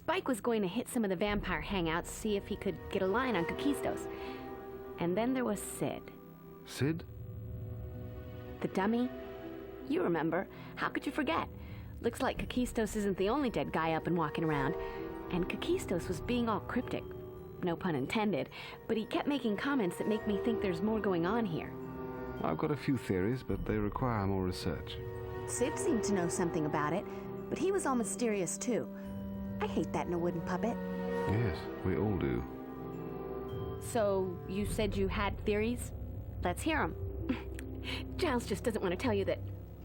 Spike was going to hit some of the vampire hangouts, see if he could get a line on Kakistos. And then there was Sid. Sid? The dummy? You remember. How could you forget? Looks like Kakistos isn't the only dead guy up and walking around. And Kakistos was being all cryptic. No pun intended. But he kept making comments that make me think there's more going on here. I've got a few theories, but they require more research. Sid seemed to know something about it, but he was all mysterious too. I hate that in a wooden puppet. Yes, we all do. So, you said you had theories? Let's hear them. Giles just doesn't want to tell you that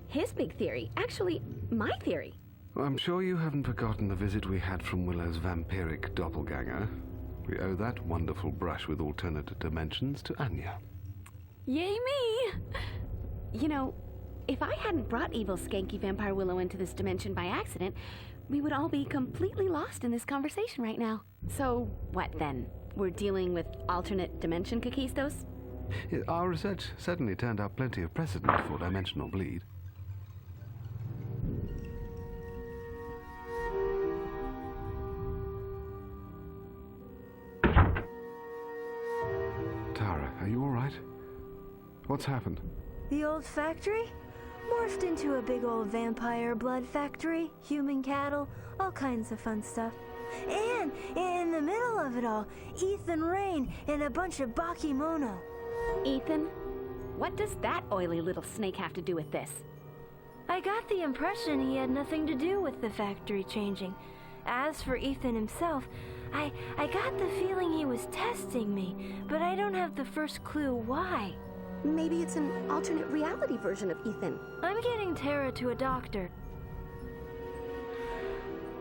his big theory, actually, my theory. I'm sure you haven't forgotten the visit we had from Willow's vampiric doppelganger. We owe that wonderful brush with alternate dimensions to Anya. Yay me! You know, if I hadn't brought evil skanky vampire Willow into this dimension by accident, we would all be completely lost in this conversation right now. So, what then? We're dealing with alternate dimension Kakistos? Our research certainly turned up plenty of precedent for dimensional bleed. Tara, are you all right? What's happened? The old factory? Morphed into a big old vampire blood factory, human cattle, all kinds of fun stuff. And in the middle of it all, Ethan Rain and a bunch of Bakimono. Ethan? What does that oily little snake have to do with this? I got the impression he had nothing to do with the factory changing. As for Ethan himself, I got the feeling he was testing me, but I don't have the first clue why. Maybe it's an alternate reality version of Ethan. I'm getting Tara to a doctor.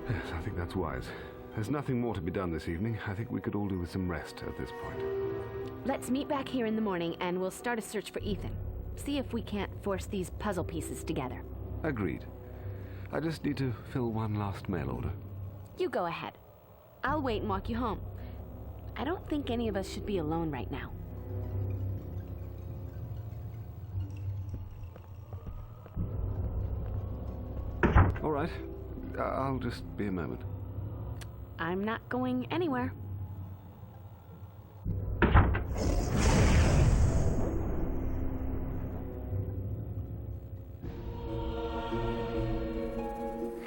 Yes, I think that's wise. There's nothing more to be done this evening. I think we could all do with some rest at this point. Let's meet back here in the morning and we'll start a search for Ethan. See if we can't force these puzzle pieces together. Agreed. I just need to fill one last mail order. You go ahead. I'll wait and walk you home. I don't think any of us should be alone right now. All right. I'll just be a moment. I'm not going anywhere.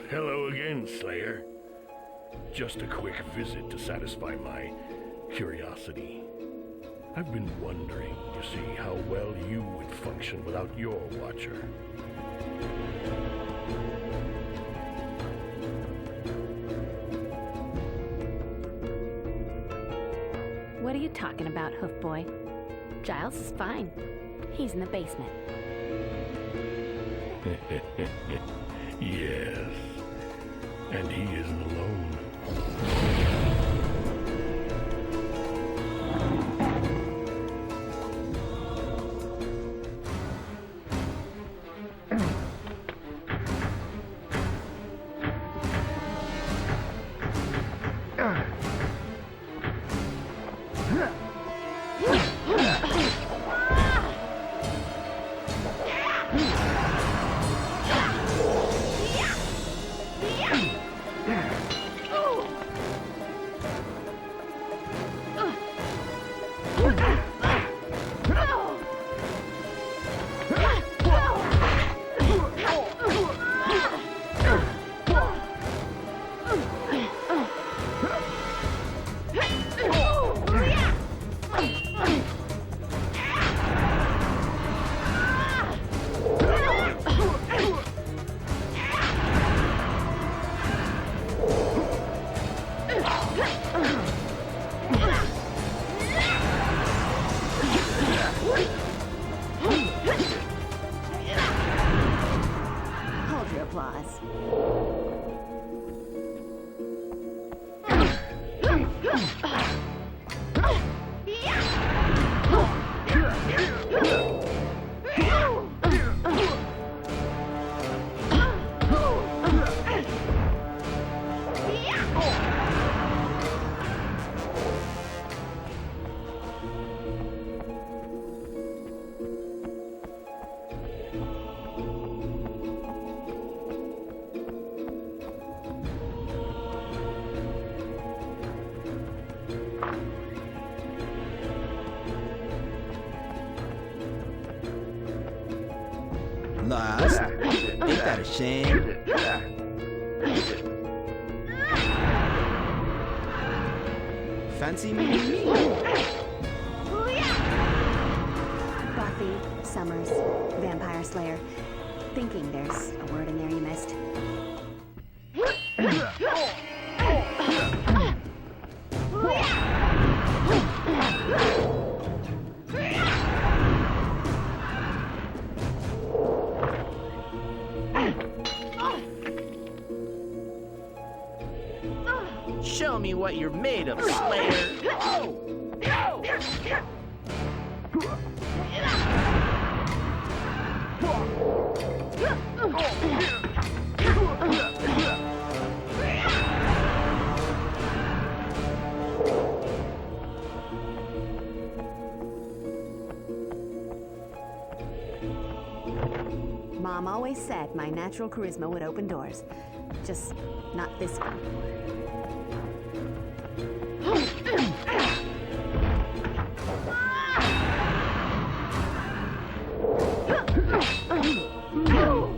Hello again, Slayer. Just a quick visit to satisfy my curiosity. I've been wondering, you see, how well you would function without your watcher. What are you talking about, Hoof Boy? Giles is fine. He's in the basement. Yes. And he isn't alone. Hold your applause. lost. Ain't that a shame? Fancy meeting me? Buffy, Summers, Vampire Slayer. Thinking there's a word in there you missed. Show me what you're made of, Slayer. Mom always said my natural charisma would open doors. Just not this one.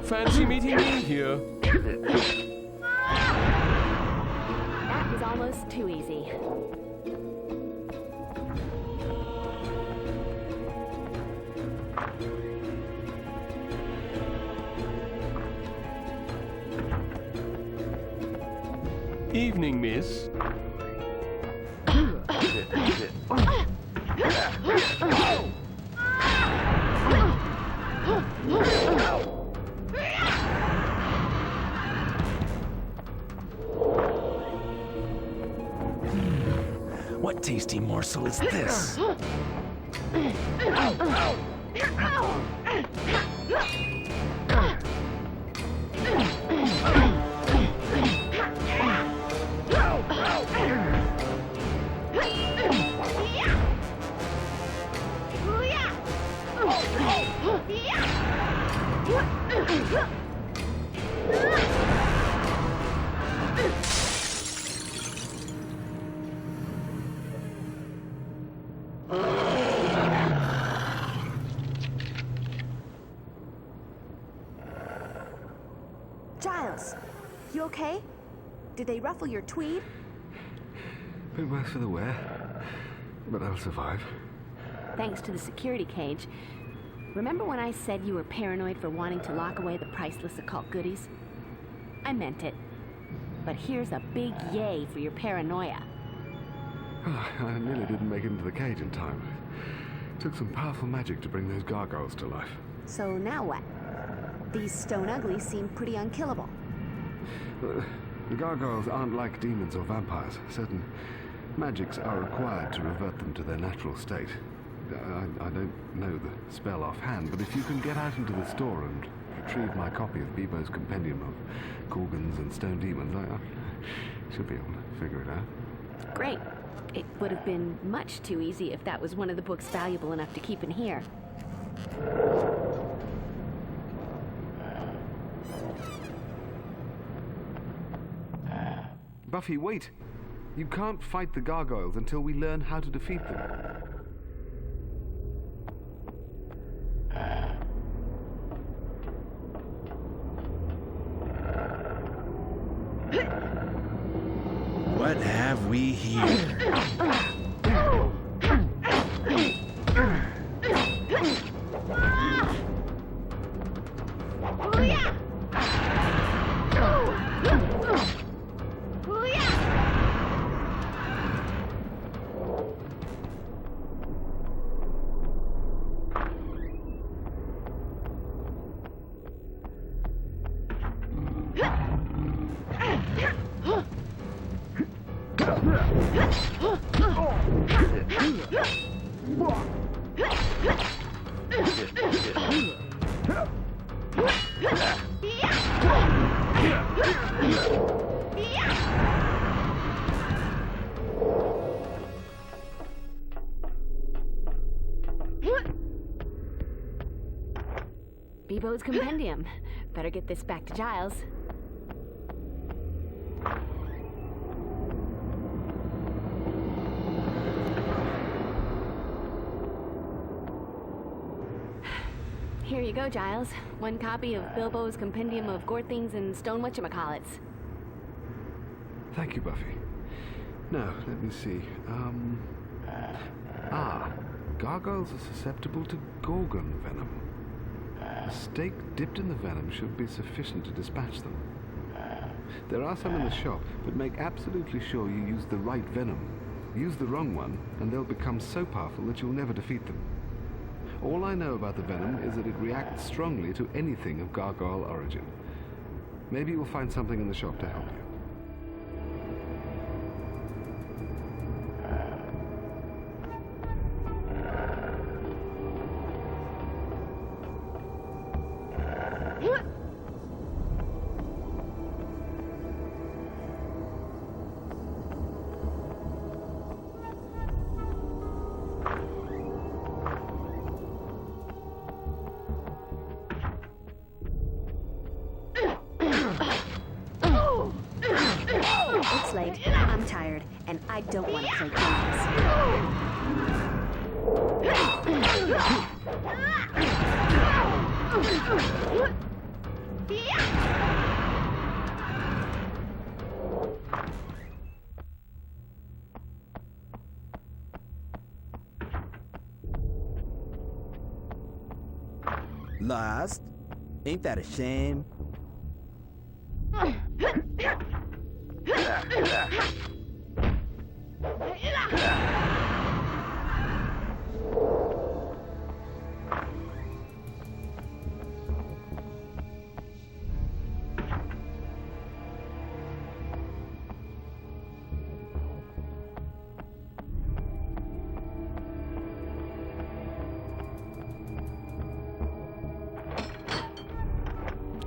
Fancy meeting me here? That was almost too easy. Evening, miss. What tasty morsel is this? Giles, you okay? Did they ruffle your tweed? Bit worse for the wear, but I'll survive. Thanks to the security cage. Remember when I said you were paranoid for wanting to lock away the priceless occult goodies? I meant it. But here's a big yay for your paranoia. Oh, I nearly didn't make it into the cage in time. It took some powerful magic to bring those gargoyles to life. So now what? These stone uglies seem pretty unkillable. The gargoyles aren't like demons or vampires. Certain magics are required to revert them to their natural state. I don't know the spell offhand, but if you can get out into the store and retrieve my copy of Bebo's Compendium of Gorgons and Stone Demons, I should be able to figure it out. Great. It would have been much too easy if that was one of the books valuable enough to keep in here. Buffy, wait! You can't fight the gargoyles until we learn how to defeat them. What have we here? Bebo's Compendium. Better get this back to Giles. Here you go, Giles. One copy of Bilbo's Compendium of Gore Things and Stone Whatchamacallits. Thank you, Buffy. Now, let me see. Gargoyles are susceptible to gorgon venom. A stake dipped in the venom should be sufficient to dispatch them. There are some in the shop, but make absolutely sure you use the right venom. Use the wrong one, and they'll become so powerful that you'll never defeat them. All I know about the venom is that it reacts strongly to anything of gargoyle origin. Maybe you'll find something in the shop to help you. It's late. I'm tired, and I don't want to play Lost? Ain't that a shame?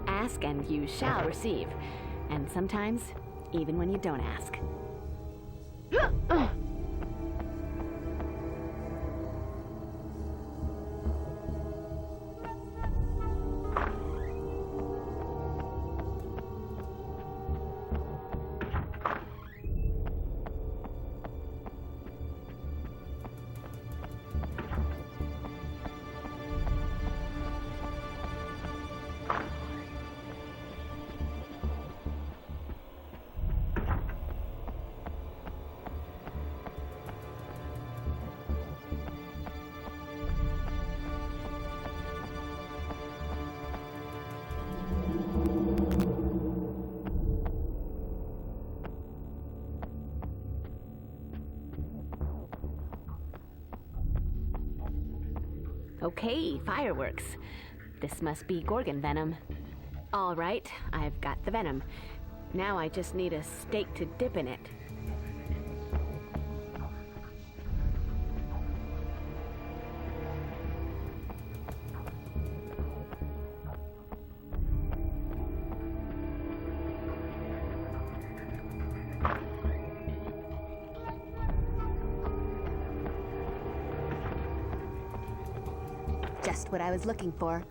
Ask and you shall receive. And sometimes, even when you don't ask. Okay, fireworks. This must be Gorgon venom. All right, I've got the venom. Now I just need a stake to dip in it. Just what I was looking for.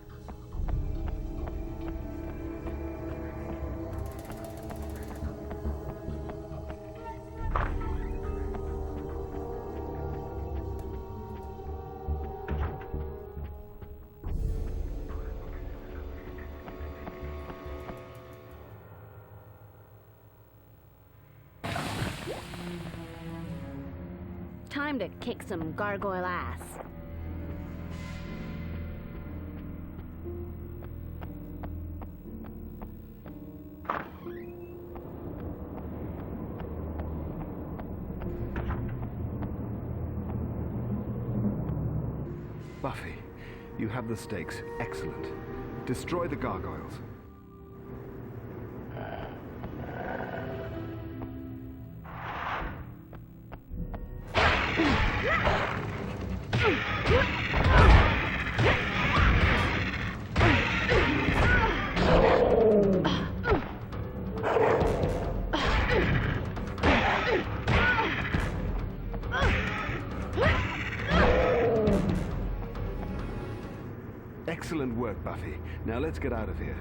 Time to kick some gargoyle ass. Buffy, you have the stakes. Excellent. Destroy the gargoyles. Excellent work, Buffy. Now let's get out of here.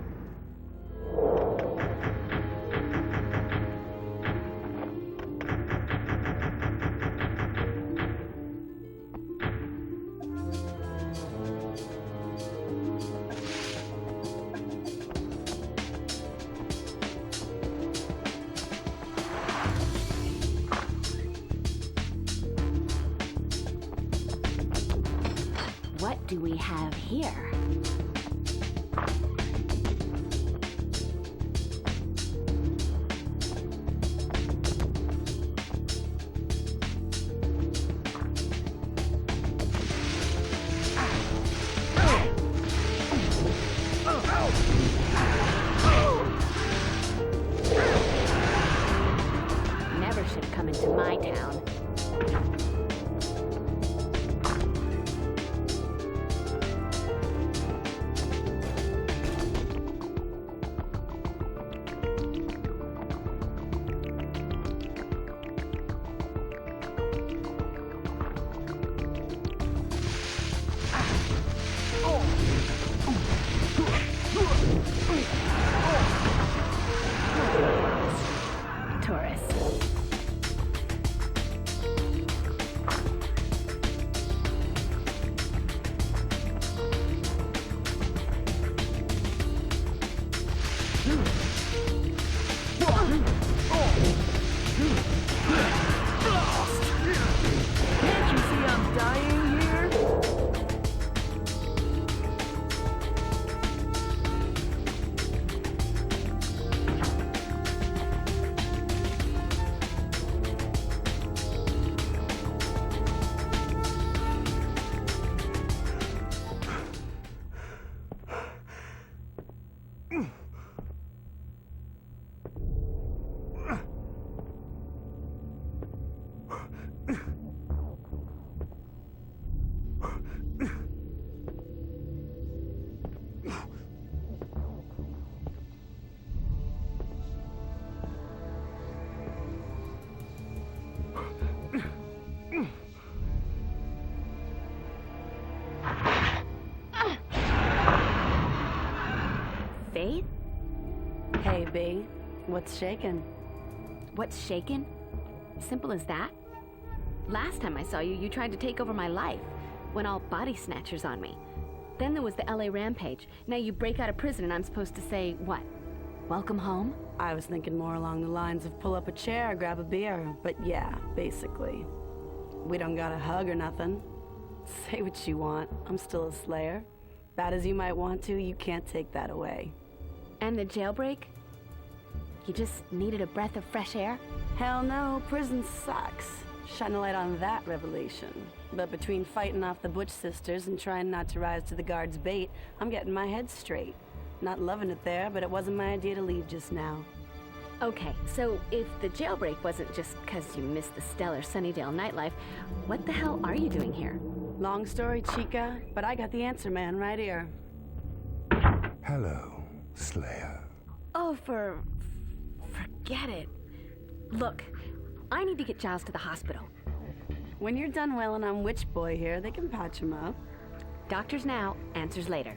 do we have here? Never should have come into my town. Tourists. Can't you see I'm dying here? Faith? Hey, B. What's shaking? What's shaken? Simple as that? Last time I saw you, you tried to take over my life. Went all body snatchers on me. Then there was the LA rampage. Now you break out of prison and I'm supposed to say, what? Welcome home? I was thinking more along the lines of pull up a chair, grab a beer. But yeah, basically. We don't got a hug or nothing. Say what you want. I'm still a slayer. Bad as you might want to, you can't take that away. And the jailbreak? You just needed a breath of fresh air? Hell no, prison sucks. Shine a light on that revelation. But between fighting off the Butch sisters and trying not to rise to the guard's bait, I'm getting my head straight. Not loving it there, but it wasn't my idea to leave just now. Okay, so if the jailbreak wasn't just because you missed the stellar Sunnydale nightlife, what the hell are you doing here? Long story, chica, but I got the answer, man, right here. Hello, Slayer. Oh, forget it. Look, I need to get Giles to the hospital. When you're done wailing on Witch Boy here, they can patch him up. Doctors now, answers later.